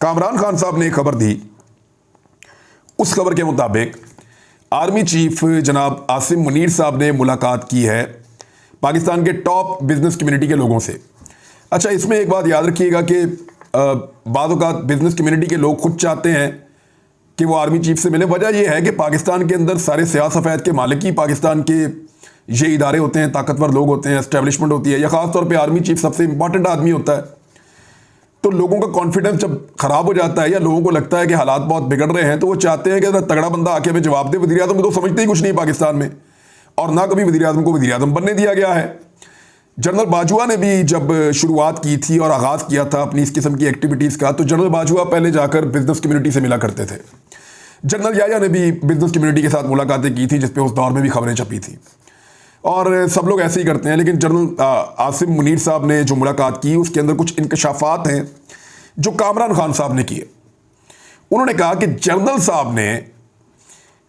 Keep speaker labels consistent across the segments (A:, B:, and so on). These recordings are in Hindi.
A: कामरान खान साहब ने एक खबर दी। उस खबर के मुताबिक आर्मी चीफ जनाब आसिम मुनीर साहब ने मुलाकात की है पाकिस्तान के टॉप बिजनेस कम्युनिटी के लोगों से। अच्छा, इसमें एक बात याद रखिएगा कि बाद औक़ात बिजनेस कम्युनिटी के लोग खुद चाहते हैं कि वो आर्मी चीफ से मिले। वजह यह है कि पाकिस्तान के अंदर सारे सियाह सफ़ेद के मालिक ही पाकिस्तान के ये इदारे होते हैं, ताकतवर लोग होते हैं, एस्टेब्लिशमेंट होती है, या ख़ास तौर पे आर्मी चीफ सबसे इंपॉर्टेंट आदमी होता है। तो लोगों का कॉन्फिडेंस जब ख़राब हो जाता है या लोगों को लगता है कि हालात बहुत बिगड़ रहे हैं, तो वो चाहते हैं कि तगड़ा बंदा आके हमें जवाब दे। वज़ीर आज़म को तो समझते ही कुछ नहीं पाकिस्तान में, और ना कभी वज़ीर आज़म को वज़ीर आज़म बनने दिया गया है। जनरल बाजवा ने भी जब शुरुआत की थी और आगाज़ किया था अपनी इस किस्म की एक्टिविटीज़ का, तो जनरल बाजवा पहले जाकर बिजनेस कम्युनिटी से मिला करते थे। जनरल याया ने भी बिजनेस कम्युनिटी के साथ मुलाकातें की थी, जिस पे उस दौर में भी खबरें छपी थी, और सब लोग ऐसे ही करते हैं। लेकिन जनरल आसिम मुनीर साहब ने जो मुलाकात की, उसके अंदर कुछ इंकशाफात हैं जो कामरान खान साहब ने किए। उन्होंने कहा कि जनरल साहब ने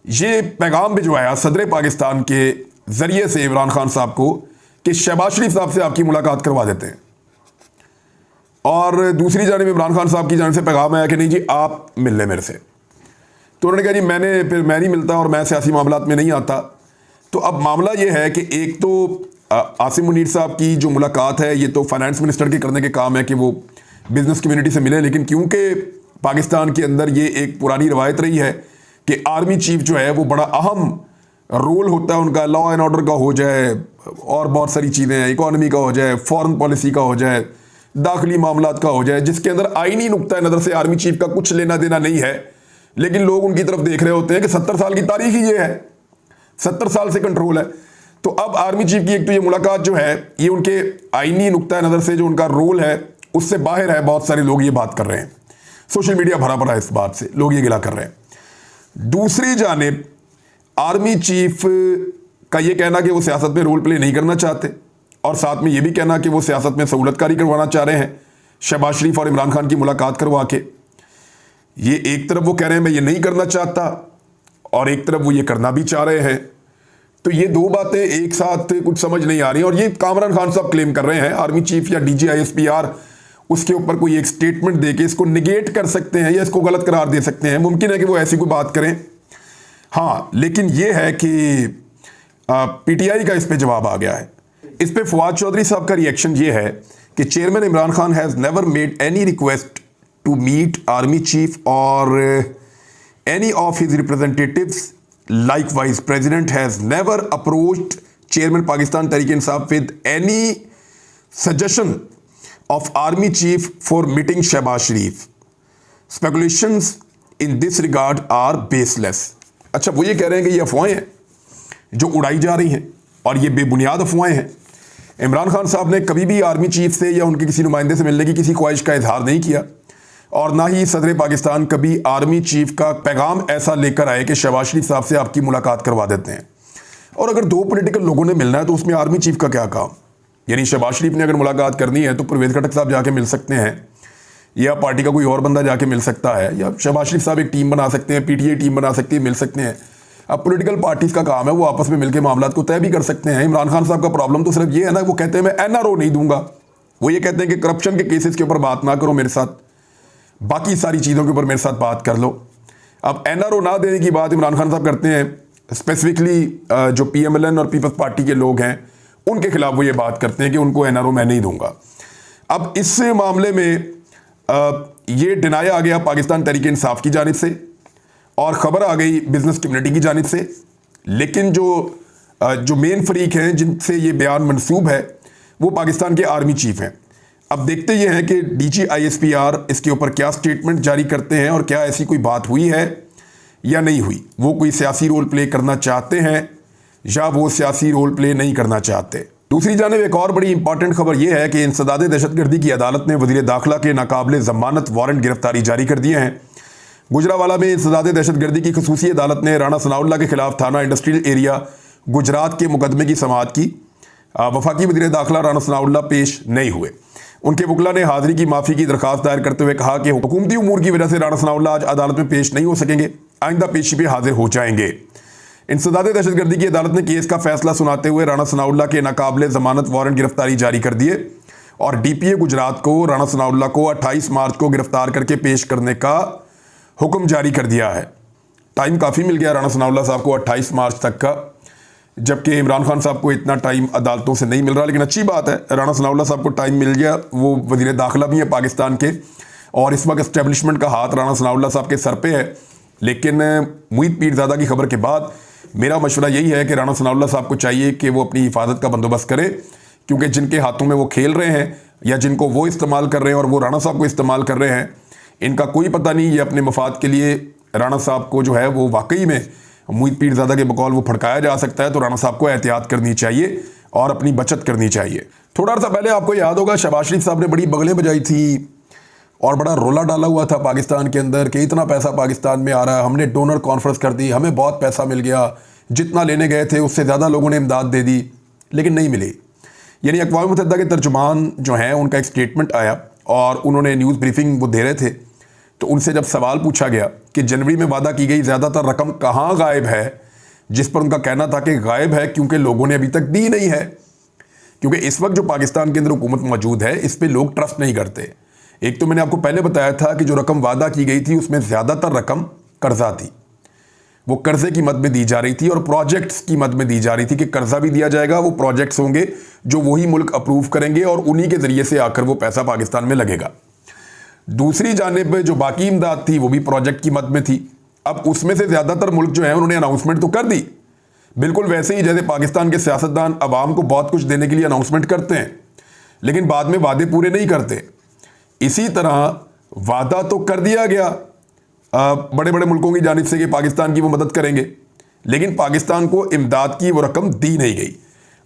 A: ये पैगाम भिजवाया सदर पाकिस्तान के ज़रिए से इमरान खान साहब को कि शहबाज शरीफ साहब से आपकी मुलाकात करवा देते हैं, और दूसरी जानिब इमरान खान साहब की जानिब से पैगाम आया कि नहीं जी आप मिल लें मेरे से। तो उन्होंने कहा जी मैं नहीं मिलता और मैं सियासी मामलात में नहीं आता। तो अब मामला ये है कि एक तो आसिम मुनीर साहब की जो मुलाकात है, ये तो फाइनेंस मिनिस्टर के करने के काम है कि वो बिजनेस कम्युनिटी से मिले, लेकिन क्योंकि पाकिस्तान के अंदर ये एक पुरानी रवायत रही है कि आर्मी चीफ जो है वो बड़ा अहम रोल होता है उनका, लॉ एंड ऑर्डर का हो जाए और बहुत सारी चीज़ें हैं, इकॉनमी का हो जाए, फॉरेन पॉलिसी का हो जाए, दाखिली मामलात का हो जाए, जिसके अंदर आईनी नुक्ता नज़र से आर्मी चीफ का कुछ लेना देना नहीं है, लेकिन लोग उनकी तरफ देख रहे होते हैं कि 70 साल की तारीख ही ये है, 70 साल से कंट्रोल है। तो अब आर्मी चीफ की एक तो ये मुलाकात जो है, ये उनके आईनी नुक्ता नज़र से जो उनका रोल है उससे बाहर है। बहुत सारे लोग ये बात कर रहे हैं, सोशल मीडिया भरा पड़ा है इस बात से, लोग ये गिला कर रहे हैं। दूसरी जानिब आर्मी चीफ का ये कहना कि वो सियासत में रोल प्ले नहीं करना चाहते, और साथ में ये भी कहना कि वो सियासत में सहूलतकारी करवाना चाह रहे हैं शहबाज शरीफ और इमरान खान की मुलाकात करवा के। ये एक तरफ वो कह रहे हैं मैं ये नहीं करना चाहता, और एक तरफ वो ये करना भी चाह रहे हैं। तो ये दो बातें एक साथ कुछ समझ नहीं आ रही, और ये कामरान खान साहब क्लेम कर रहे हैं। आर्मी चीफ या DGISPR उसके ऊपर कोई एक स्टेटमेंट दे के इसको निगेट कर सकते हैं या इसको गलत करार दे सकते हैं, मुमकिन है कि वो ऐसी कोई बात करें। हाँ, लेकिन ये है कि PTI का इस पे जवाब आ गया है। इस पे फवाद चौधरी साहब का रिएक्शन ये है कि chairman Imran Khan has never made any request to meet army chief और any of his representatives. Likewise, President has never approached Chairman Pakistan Tehreek-e-Insaf with any suggestion of Army Chief for meeting Shehbaz Sharif. Speculations in this regard are baseless. अच्छा, वो ये कह रहे हैं कि ये अफवाहें हैं जो उड़ाई जा रही हैं, और ये बेबुनियाद अफवाहें हैं। इमरान खान साहब ने कभी भी आर्मी चीफ से या उनके किसी नुमाइंदे से मिलने की किसी ख्वाहिश का इजहार नहीं किया, और ना ही सदर पाकिस्तान कभी आर्मी चीफ का पैगाम ऐसा लेकर आए कि शहबाज शरीफ साहब से आपकी मुलाकात करवा देते हैं। और अगर दो पॉलिटिकल लोगों ने मिलना है तो उसमें आर्मी चीफ का क्या काम? यानी शहबाज शरीफ ने अगर मुलाकात करनी है तो परवेज़ खटक साहब जाके मिल सकते हैं, या पार्टी का कोई और बंदा जाके मिल सकता है, या शहबाज शरीफ साहब एक टीम बना सकते हैं, PTI टीम बना सकती है, मिल सकते हैं। अब पॉलिटिकल पार्टीज़ का काम है, वो आपस में मिलकर मामला को तय भी कर सकते हैं। इमरान खान साहब का प्रॉब्लम तो सिर्फ ये है ना, वो कहते हैं मैं NRO नहीं दूंगा। वो ये कहते हैं कि करप्शन के केसेस के ऊपर बात ना करो मेरे साथ, बाकी सारी चीज़ों के ऊपर मेरे साथ बात कर लो। अब NRO ना देने की बात इमरान खान साहब करते हैं। स्पेसिफिकली जो PMLN और पीपल्स पार्टी के लोग हैं उनके खिलाफ वो ये बात करते हैं कि उनको NRO मैं नहीं दूंगा। अब इस मामले में ये डिनाया आ गया पाकिस्तान तहरीक-ए-इंसाफ की जानिब से, और ख़बर आ गई बिजनेस कम्युनिटी की जानिब से। लेकिन जो मेन फरीक हैं जिनसे ये बयान मंसूब है वो पाकिस्तान के आर्मी चीफ हैं। अब देखते ये हैं कि DGISPR इसके ऊपर क्या स्टेटमेंट जारी करते हैं, और क्या ऐसी कोई बात हुई है या नहीं हुई। वो कोई सियासी रोल प्ले करना चाहते हैं या वो सियासी रोल प्ले नहीं करना चाहते। दूसरी जानिब एक और बड़ी इंपॉर्टेंट खबर यह है कि इंसदाद दहशतगर्दी की अदालत ने वज़ीर दाखिला के नाकाबिले ज़मानत वारंट गिरफ्तारी जारी कर दिए हैं। गुजरावाला में इंसदाद दहशतगर्दी की खसूसी अदालत ने राणा सनाउल्लाह के खिलाफ थाना इंडस्ट्रियल एरिया गुजरात के मुकदमे की समाअत की। वफाकी वज़ीर दाखिला राणा सनाउल्लाह पेश नहीं हुए। उनके वकला ने हाज़िरी की माफ़ी की दरख्वास्त दायर करते हुए कहा कि हुकूमती उमूर की वजह से राणा सनाउल्लाह आज अदालत में पेश नहीं हो सकेंगे, आइंदा पेशी पे हाजिर हो जाएंगे। इंसदाद दहशतगर्दी की अदालत ने केस का फैसला सुनाते हुए राणा सनाउल्लाह के नाकाबिले ज़मानत वारंट गिरफ्तारी जारी कर दिए। और डीपीए गुजरात को राणा सनाउल्लाह को 28 मार्च को गिरफ्तार करके पेश करने का हुक्म जारी कर दिया है। टाइम काफ़ी मिल गया राणा सनाउल्लाह साहब को 28 मार्च तक का, जबकि इमरान खान साहब को इतना टाइम अदालतों से नहीं मिल रहा। लेकिन अच्छी बात है, राणा सनाउल्लाह साहब को टाइम मिल गया। वो वज़ीर दाखिला भी हैं पाकिस्तान के और इस वक्त एस्टेब्लिशमेंट का हाथ राणा सनाउल्लाह साहब के सर पे है। लेकिन मुईद पीरज़ादा की खबर के बाद मेरा मशवरा यही है कि राणा सनाउल्लाह साहब को चाहिए कि वो अपनी हिफाजत का बंदोबस्त करें, क्योंकि जिनके हाथों में वो खेल रहे हैं या जिनको वो इस्तेमाल कर रहे हैं और वो राणा साहब को इस्तेमाल कर रहे हैं, इनका कोई पता नहीं। ये अपने मफाद के लिए राणा साहब को जो है वो वाकई में मुईद पीरज़ादा के बकौल वो फड़काया जा सकता है। तो राणा साहब को एहतियात करनी चाहिए और अपनी बचत करनी चाहिए। थोड़ा सा पहले आपको याद होगा शहबाज शरीफ साहब ने बड़ी बगलें बजाई थी और बड़ा रोला डाला हुआ था पाकिस्तान के अंदर कि इतना पैसा पाकिस्तान में आ रहा है, हमने डोनर कॉन्फ्रेंस कर दी, हमें बहुत पैसा मिल गया, जितना लेने गए थे उससे ज़्यादा लोगों ने इमदाद दे दी, लेकिन नहीं मिली। यानी अक़वाम मुत्तहिदा के तर्जुमान जो हैं उनका एक स्टेटमेंट आया और उन्होंने न्यूज़ ब्रीफिंग वो दे रहे थे, तो उनसे जब सवाल पूछा गया कि जनवरी में वादा की गई ज़्यादातर रकम कहाँ गायब है, जिस पर उनका कहना था कि गायब है क्योंकि लोगों ने अभी तक दी नहीं है। क्योंकि इस वक्त जो पाकिस्तान के अंदर हुकूमत मौजूद है इस पर लोग ट्रस्ट नहीं करते। एक तो मैंने आपको पहले बताया था कि जो रकम वादा की गई थी उसमें ज़्यादातर रकम कर्जा थी, वो कर्जे की मद में दी जा रही थी और प्रोजेक्ट्स की मद में दी जा रही थी कि कर्जा भी दिया जाएगा, वो प्रोजेक्ट्स होंगे जो वही मुल्क अप्रूव करेंगे और उन्हीं के ज़रिए से आकर वो पैसा पाकिस्तान में लगेगा। दूसरी जानिब जो बाकी इमदाद थी वो भी प्रोजेक्ट की मद में थी। अब उसमें से ज़्यादातर मुल्क जो है उन्होंने अनाउंसमेंट तो कर दी, बिल्कुल वैसे ही जैसे पाकिस्तान के सियासतदान अवाम को बहुत कुछ देने के लिए अनाउंसमेंट करते हैं लेकिन बाद में वादे पूरे नहीं करते। इसी तरह वादा तो कर दिया गया बड़े बड़े मुल्कों की जानिब से कि पाकिस्तान की वो मदद करेंगे, लेकिन पाकिस्तान को इमदाद की वो रकम दी नहीं गई।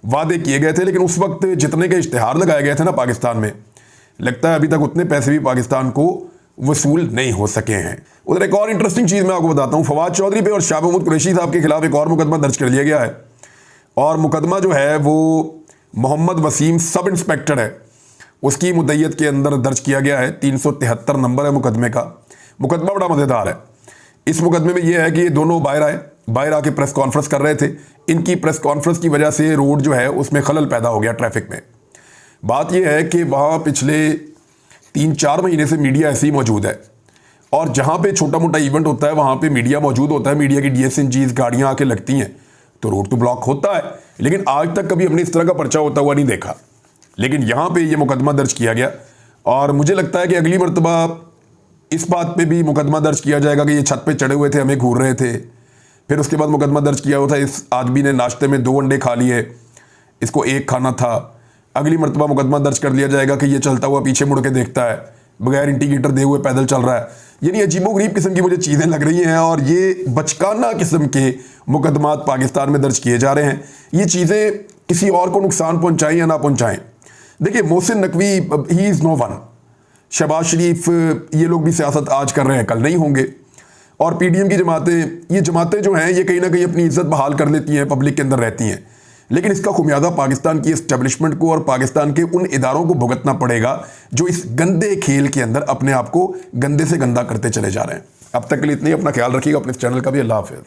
A: वादे किए गए थे लेकिन उस वक्त जितने के इश्तिहार लगाए गए थे ना पाकिस्तान में, लगता है अभी तक उतने पैसे भी पाकिस्तान को वसूल नहीं हो सके हैं। उधर एक और इंटरेस्टिंग चीज़ मैं आपको बताता हूँ, फवाद चौधरी पे और शाह महमूद कुरैशी साहब के खिलाफ एक और मुकदमा दर्ज कर लिया गया है और मुकदमा जो है वो मोहम्मद वसीम सब इंस्पेक्टर है उसकी मुद्दईयत के अंदर दर्ज किया गया है। 373 नंबर है मुकदमे का। मुकदमा बड़ा मज़ेदार है। इस मुकदमे में यह है कि ये दोनों बाहर आके प्रेस कॉन्फ्रेंस कर रहे थे। इनकी प्रेस कॉन्फ्रेंस की वजह से रोड जो है उसमें खलल पैदा हो गया ट्रैफिक में। बात यह है कि वहाँ पिछले 3-4 महीने से मीडिया ऐसे ही मौजूद है और जहाँ पे छोटा मोटा इवेंट होता है वहाँ पे मीडिया मौजूद होता है, मीडिया की DSNGs गाड़ियाँ आके लगती हैं तो रोड तो ब्लॉक होता है। लेकिन आज तक कभी हमने इस तरह का पर्चा होता हुआ नहीं देखा। लेकिन यहाँ पे ये मुकदमा दर्ज किया गया और मुझे लगता है कि अगली मरतबा इस बात पे भी मुकदमा दर्ज किया जाएगा कि ये छत पे चढ़े हुए थे, हमें घूर रहे थे। फिर उसके बाद मुकदमा दर्ज किया हुआ था इस आदमी ने नाश्ते में 2 अंडे खा लिए, इसको 1 खाना था। अगली मरतबा मुकदमा दर्ज कर लिया जाएगा कि ये चलता हुआ पीछे मुड़ के देखता है, बगैर इंडिकेटर दे हुए पैदल चल रहा है। यानी अजीबोगरीब किस्म की मुझे चीज़ें लग रही हैं और ये बचकाना किस्म के मुकदमात पाकिस्तान में दर्ज किए जा रहे हैं। ये चीज़ें किसी और को नुकसान पहुँचाएँ या ना पहुँचाएँ। देखिए Mohsin Naqvi he is no one, Shehbaz Sharif, ये लोग भी सियासत आज कर रहे हैं, कल नहीं होंगे। और PDM की ये जमातें जो हैं ये कहीं ना कहीं अपनी इज्जत बहाल कर लेती हैं, पब्लिक के अंदर रहती हैं। लेकिन इसका खुमियाजा पाकिस्तान की एस्टेब्लिशमेंट को और पाकिस्तान के उन इदारों को भुगतना पड़ेगा जो इस गंदे खेल के अंदर अपने आप को गंदे से गंदा करते चले जा रहे हैं। अब तक के लिए इतना ही। अपना ख्याल रखिएगा, अपने चैनल का भी। अल्लाह हाफ़िज़।